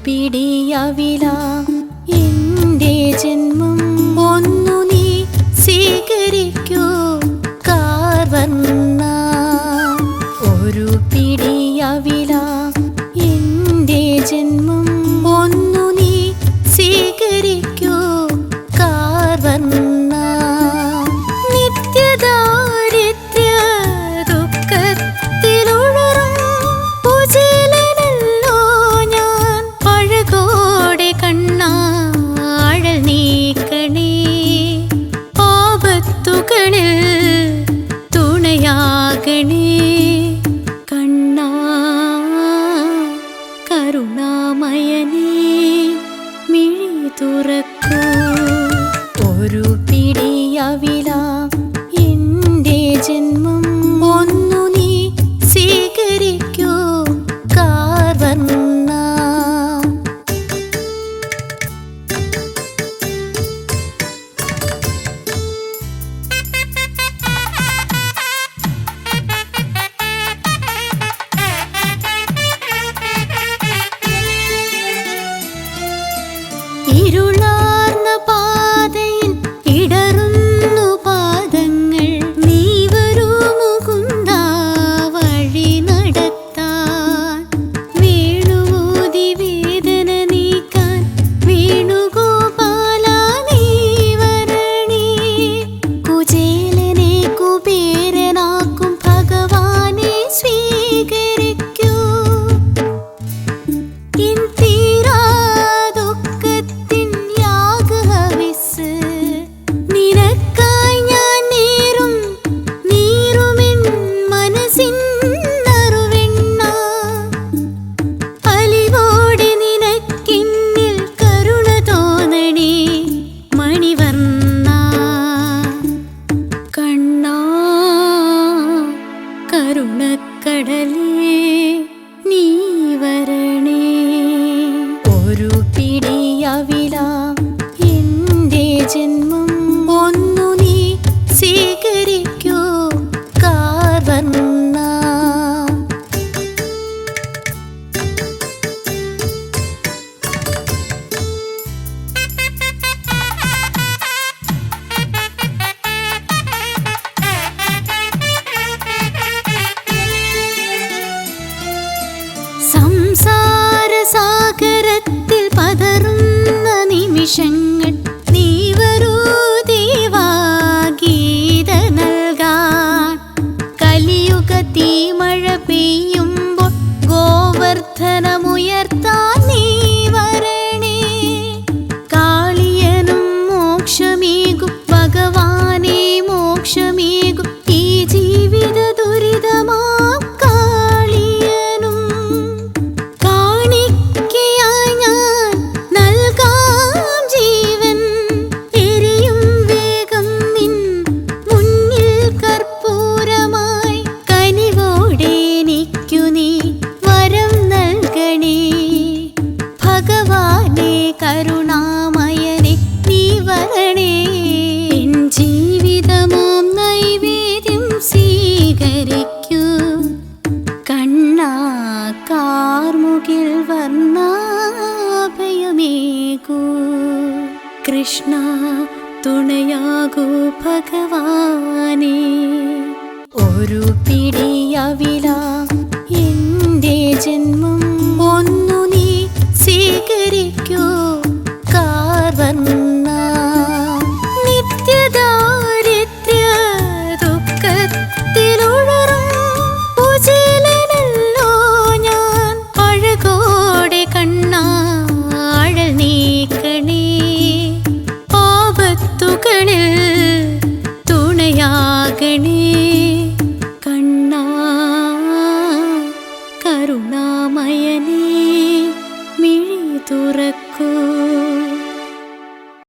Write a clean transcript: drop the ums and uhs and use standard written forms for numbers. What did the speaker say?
പിടിയവില എന്റെ ജന്മം ഒന്നു നീ സ്വീകരിക്കൂ കാർവർണ്ണ. ഒരു പിടിയവില എന്റെ ജന്മം ഒന്നു നീ സ്വീകരിക്കൂ കാർവർണ്ണ. നിത്യദാരിദ്ര്യ ദുഃഖത്തിലുഴറും കുചേലനല്ലോ ഞാൻ. അഴകോടെ കണ്ണാഴൽ നീക്കണേ, ആപത്തുകളിൽ തുണയാകണേ. കണ്ണാ കരുണാമയനേ മിഴി തുറക്കൂ. ഒരു പിടിയവില എന്റെ ജന്മം ഒന്നു നീ സ്വീകരിക്കൂ കാർവർണ്ണ. ഇരുളാർന്ന പാതയിൽ ഇടറുന്നു പാദങ്ങൾ. നീ വരൂ മുകുന്ദാ വഴി നടത്താൻ. വേണുവൂതി വേദന നീക്കാൻ വേണുഗോപാല നീ വരണേ. കുചേലനെ കുബേരനാക്കും ഭഗവാനെ സ്വീകരിക്കൂ. കരുണക്കടലേ നീ വരണേ. ഒരു പിടിയവില എന്റെ ജന്മം ഒന്നു നീ സ്വീകരിക്കൂ കാർവർണ്ണ. സംസാരസാഗരത്തിൽ പതറുന്ന നിമിഷങ്ങൾ. നീ വരൂ ദേവാ ഗീത നൽകാൻ. കലിയുഗ തീമഴ പെയ്യുമ്പോൾ ഗോവർദ്ധനമുയർത്താൻ നീ വരണേ. കാളിയനും മോക്ഷമേകും ഭഗവാനെ മോക്ഷമേകും ഈ ജീവിത ദുരിതമാ. കരുണാമയനെ നീ വരണേ. എൻ ജീവിതമാം നൈവേദ്യം സ്വീകരിക്കൂ. കണ്ണാ കാർമുകിൽ വർണ്ണാഭയമേകൂ. കൃഷ്ണ തുണയാകൂ ഭഗവാനേ. ഒരു പിടിയവില എന്റെ ജന്മം